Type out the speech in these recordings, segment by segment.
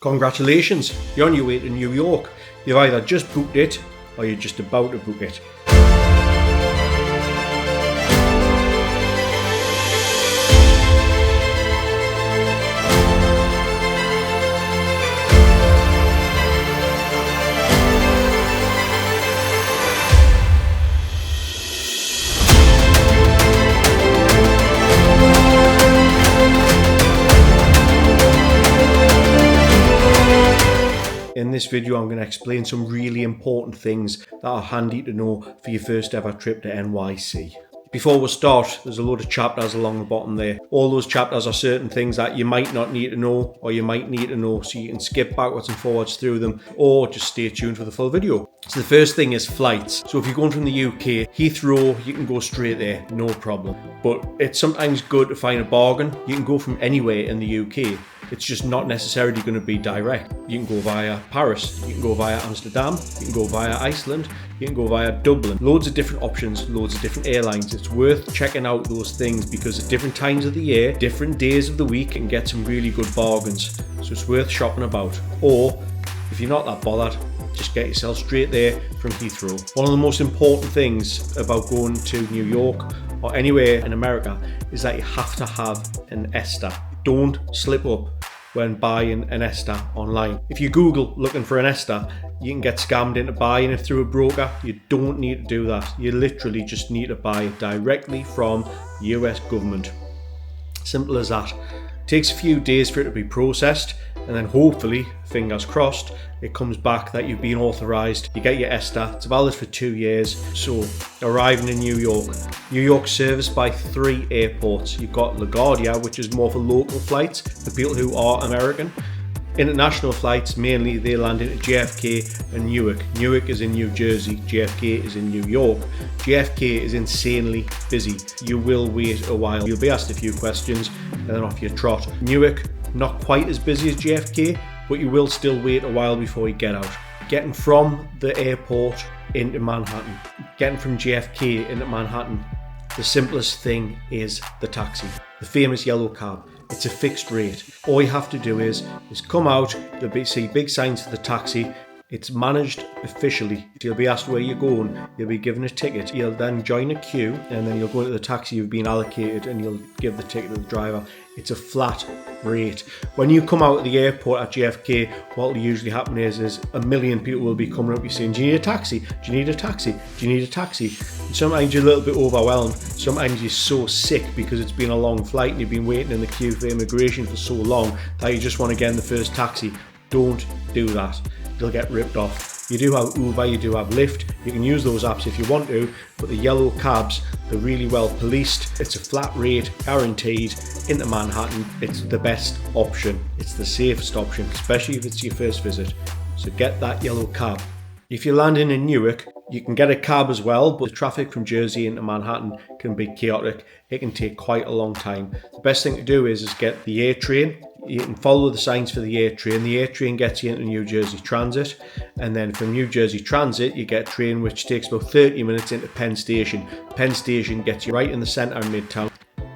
Congratulations, you're on your way to New York. You've either just booked it or you're just about to book it. In this video, I'm going to explain some really important things that are handy to know for your first ever trip to NYC. Before we start, there's a load of chapters along the bottom there. All those chapters are certain things that you might not need to know or you might need to know, so you can skip backwards and forwards through them or just stay tuned for the full video. So the first thing is flights. So if you're going from the UK, Heathrow, you can go straight there, no problem. But it's sometimes good to find a bargain. You can go from anywhere in the UK. It's just not necessarily going to be direct. You can go via Paris, you can go via Amsterdam, you can go via Iceland, you can go via Dublin. Loads of different options, loads of different airlines. It's worth checking out those things because at different times of the year, different days of the week, you can get some really good bargains. So it's worth shopping about. Or if you're not that bothered, just get yourself straight there from Heathrow. One of the most important things about going to New York or anywhere in America is that you have to have an ESTA. Don't slip up when buying an ESTA online. If you Google looking for an ESTA, you can get scammed into buying it through a broker. You don't need to do that. You literally just need to buy it directly from the US government. Simple as that. Takes a few days for it to be processed, and then hopefully, fingers crossed, it comes back that you've been authorised. You get your ESTA, it's valid for 2 years. So arriving in New York. New York's serviced by 3 airports. You've got LaGuardia, which is more for local flights, for people who are American. International flights, mainly they land into JFK and Newark. Newark is in New Jersey, JFK is in New York. JFK is insanely busy. You will wait a while. You'll be asked a few questions and then off your trot. Newark, not quite as busy as JFK, but you will still wait a while before you get out. Getting from the airport into Manhattan, getting from JFK into Manhattan, the simplest thing is the taxi, the famous yellow cab. It's a fixed rate. All you have to do is come out, you'll see big signs for the taxi. It's managed officially. You'll be asked where you're going, you'll be given a ticket. You'll then join a queue and then you'll go into the taxi you've been allocated and you'll give the ticket to the driver. It's a flat rate. When you come out of the airport at JFK, what will usually happen is a million people will be coming up to you saying, do you need a taxi? Do you need a taxi? Do you need a taxi? And sometimes you're a little bit overwhelmed. Sometimes you're so sick because it's been a long flight and you've been waiting in the queue for immigration for so long that you just want to get in the first taxi. Don't do that. You'll get ripped off. You do have Uber, you do have Lyft. You can use those apps if you want to, but the yellow cabs, they're really well policed. It's a flat rate, guaranteed, into Manhattan. It's the best option. It's the safest option, especially if it's your first visit. So get that yellow cab. If you're landing in Newark, you can get a cab as well, but the traffic from Jersey into Manhattan can be chaotic. It can take quite a long time. The best thing to do is get the air train. You can follow the signs for the air train. The air train gets you into New Jersey Transit, and then from New Jersey Transit you get a train which takes about 30 minutes into Penn Station. Penn Station gets you right in the centre of Midtown.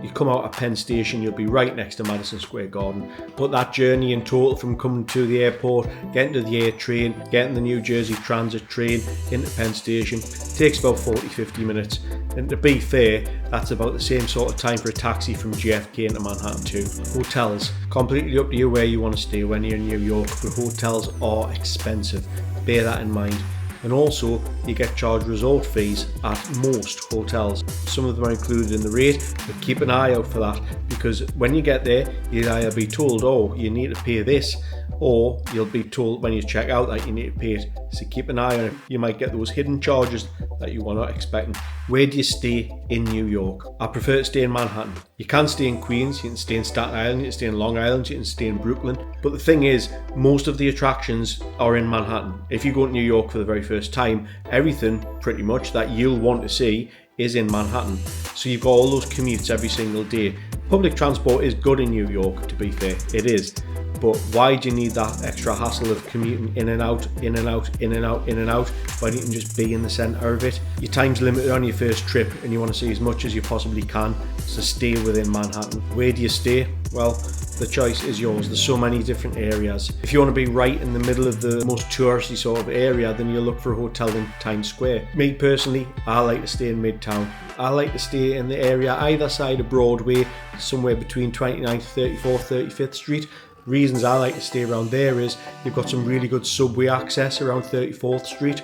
You come out of Penn Station, you'll be right next to Madison Square Garden. But that journey in total from coming to the airport, getting to the air train, getting the New Jersey Transit train into Penn Station takes about 40-50 minutes. And to be fair, that's about the same sort of time for a taxi from JFK into Manhattan too. Hotels, completely up to you where you want to stay when you're in New York, but hotels are expensive. Bear that in mind. And also, you get charged resort fees at most hotels. Some of them are included in the rate, but keep an eye out for that, because when you get there, you'll either be told, oh, you need to pay this, or you'll be told when you check out that you need to pay it. So keep an eye on it. You might get those hidden charges that you were not expecting. Where do you stay in New York? I prefer to stay in Manhattan. You can stay in Queens, you can stay in Staten Island, you can stay in Long Island, you can stay in Brooklyn. But the thing is, most of the attractions are in Manhattan. If you go to New York for the very first time, everything pretty much that you'll want to see is in Manhattan. So you've got all those commutes every single day. Public transport is good in New York, to be fair, it is. But why do you need that extra hassle of commuting in and out, in and out, in and out, in and out? Why don't you just be in the centre of it? Your time's limited on your first trip and you want to see as much as you possibly can, so stay within Manhattan. Where do you stay? Well, the choice is yours. There's so many different areas. If you want to be right in the middle of the most touristy sort of area, then you look for a hotel in Times Square. Me personally, I like to stay in Midtown. I like to stay in the area either side of Broadway, somewhere between 29th, 34th, 35th Street. Reasons I like to stay around there is you've got some really good subway access around 34th Street.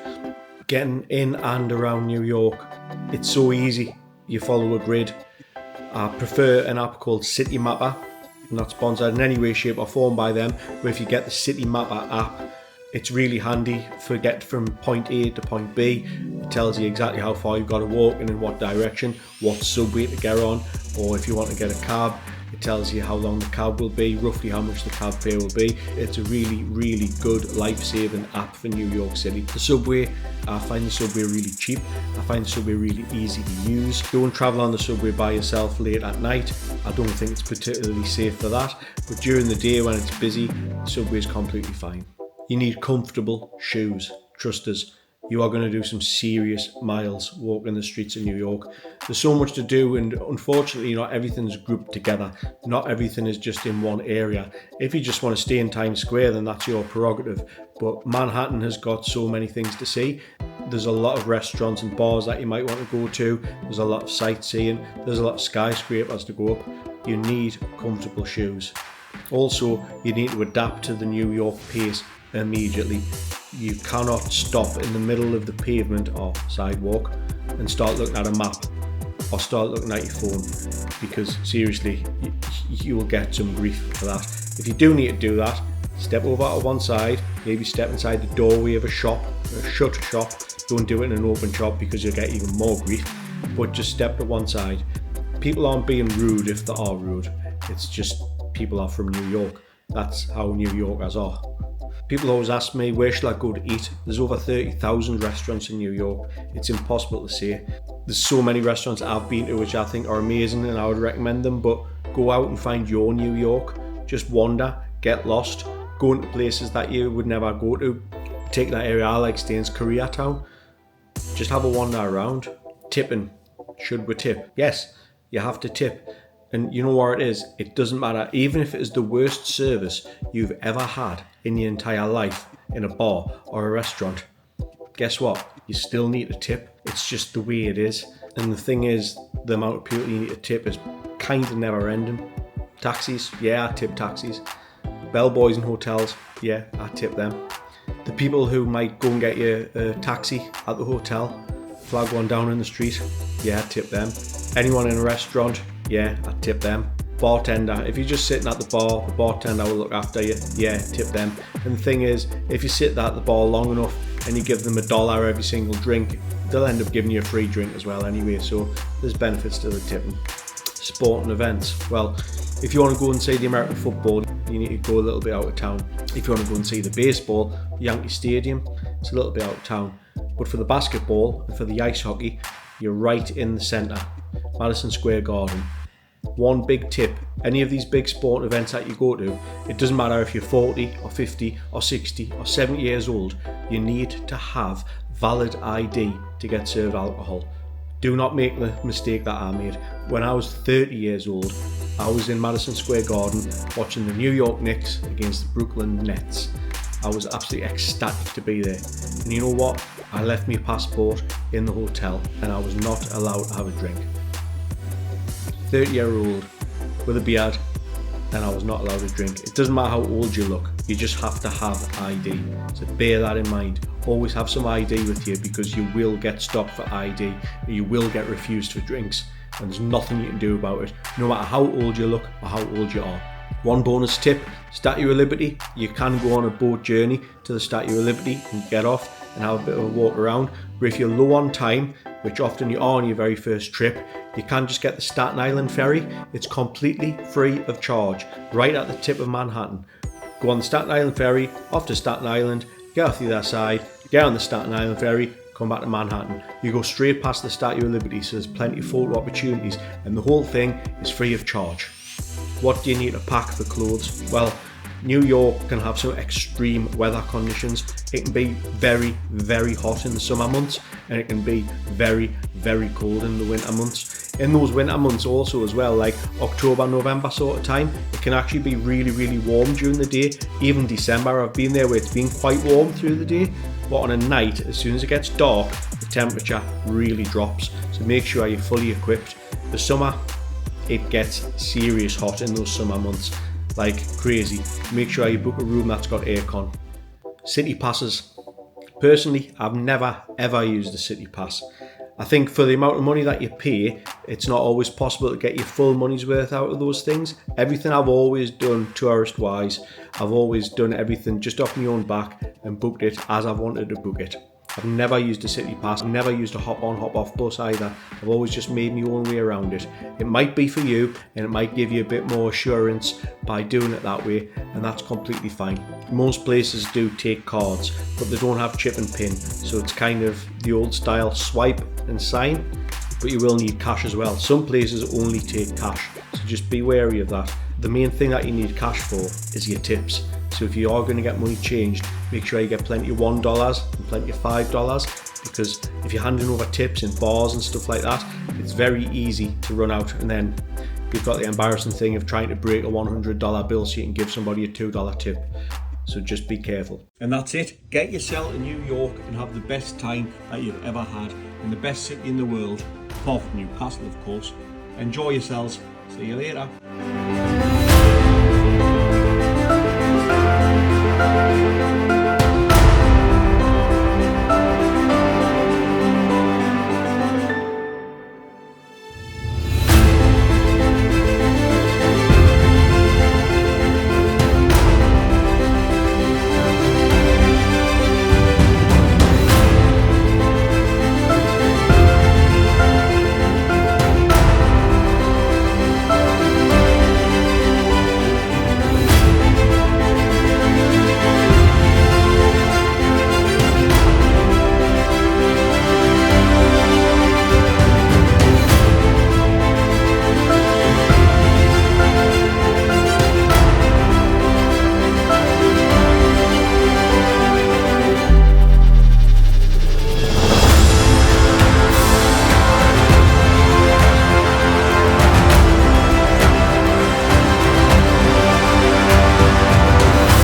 Getting in and around New York, it's so easy. You follow a grid. I prefer an app called City Mapper. Not sponsored in any way, shape or form by them, but if you get the City Mapper app, it's really handy for getting from point A to point B. It tells you exactly how far you've got to walk and in what direction, what subway to get on, or if you want to get a cab, it tells you how long the cab will be, roughly how much the cab fare will be. It's a really, really good life-saving app for New York City. The subway, I find the subway really cheap. I find the subway really easy to use. Don't travel on the subway by yourself late at night. I don't think it's particularly safe for that. But during the day when it's busy, the subway is completely fine. You need comfortable shoes. Trust us. You are going to do some serious miles walking the streets of New York. There's so much to do, and unfortunately not everything's grouped together. Not everything is just in one area. If you just want to stay in Times Square, then that's your prerogative. But Manhattan has got so many things to see. There's a lot of restaurants and bars that you might want to go to. There's a lot of sightseeing. There's a lot of skyscrapers to go up. You need comfortable shoes. Also, you need to adapt to the New York pace immediately. You cannot stop in the middle of the pavement or sidewalk and start looking at a map or start looking at your phone, because seriously, you will get some grief for that. If you do need to do that, step over to one side, maybe step inside the doorway of a shop, a shut shop. Don't do it in an open shop because you'll get even more grief, but just step to one side. People aren't being rude if they are rude. It's just people are from New York. That's how New Yorkers are. People always ask me, where should I go to eat? There's over 30,000 restaurants in New York. It's impossible to say. There's so many restaurants I've been to which I think are amazing and I would recommend them, but go out and find your New York. Just wander, get lost, go into places that you would never go to. Take that area I like staying, Koreatown. Just have a wander around. Tipping. Should we tip? Yes, you have to tip. And you know what it is? It doesn't matter. Even if it is the worst service you've ever had in your entire life in a bar or a restaurant, guess what? You still need to tip. It's just the way it is. And the thing is, the amount of people you need to tip is kind of never ending. Taxis, yeah, I tip taxis. Bellboys in hotels, yeah, I tip them. The people who might go and get you a taxi at the hotel, flag one down in the street, yeah, I tip them. Anyone in a restaurant, yeah, I tip them. Bartender, if you're just sitting at the bar, the bartender will look after you, yeah, tip them. And the thing is, if you sit at the bar long enough and you give them $1 every single drink, they'll end up giving you a free drink as well anyway, so there's benefits to the tipping. Sporting events, well, if you want to go and see the American football, you need to go a little bit out of town. If you want to go and see the baseball, Yankee Stadium, it's a little bit out of town. But for the basketball and for the ice hockey, you're right in the centre, Madison Square Garden. One big tip, any of these big sport events that you go to, it doesn't matter if you're 40 or 50 or 60 or 70 years old, you need to have valid ID to get served alcohol. Do not make the mistake that I made. When I was 30 years old, I was in Madison Square Garden watching the New York Knicks against the Brooklyn Nets. I was absolutely ecstatic to be there. And you know what? I left my passport in the hotel and I was not allowed to have a drink. 30-year-old with a beard and I was not allowed to drink. It doesn't matter how old you look, you just have to have ID. So bear that in mind. Always have some ID with you because you will get stopped for ID, you will get refused for drinks, and there's nothing you can do about it, no matter how old you look or how old you are. One bonus tip, Statue of Liberty, you can go on a boat journey to the Statue of Liberty and get off and have a bit of a walk around, but if you're low on time, which often you are on your very first trip, you can just get the Staten Island ferry. It's completely free of charge, right at the tip of Manhattan. Go on the Staten Island ferry, off to Staten Island, get off the other side, get on the Staten Island ferry, come back to Manhattan. You go straight past the Statue of Liberty, so there's plenty of photo opportunities, and the whole thing is free of charge. What do you need to pack for clothes? Well, New York can have some extreme weather conditions. It can be very, very hot in the summer months, and it can be very, very cold in the winter months. In those winter months also as well, like October, November sort of time, it can actually be really, really warm during the day. Even December, I've been there where it's been quite warm through the day, but on a night, as soon as it gets dark, the temperature really drops. So make sure you're fully equipped. The summer, it gets serious hot in those summer months, like crazy. Make sure you book a room that's got aircon. City passes. Personally, I've never ever used a city pass. I think for the amount of money that you pay, it's not always possible to get your full money's worth out of those things. Everything I've always done tourist wise, I've always done everything just off my own back and booked it as I've wanted to book it. I've never used a city pass, I've never used a hop on hop off bus either. I've always just made my own way around it. It might be for you and it might give you a bit more assurance by doing it that way, and that's completely fine. Most places do take cards, but they don't have chip and pin, so it's kind of the old style swipe and sign, but you will need cash as well. Some places only take cash, so just be wary of that. The main thing that you need cash for is your tips. So if you are going to get money changed, make sure you get plenty of $1 and plenty of $5, because if you're handing over tips in bars and stuff like that, it's very easy to run out, and then you've got the embarrassing thing of trying to break a $100 bill so you can give somebody a $2 tip. So just be careful. And that's it. Get yourself to New York and have the best time that you've ever had in the best city in the world, apart from Newcastle, of course. Enjoy yourselves. See you later.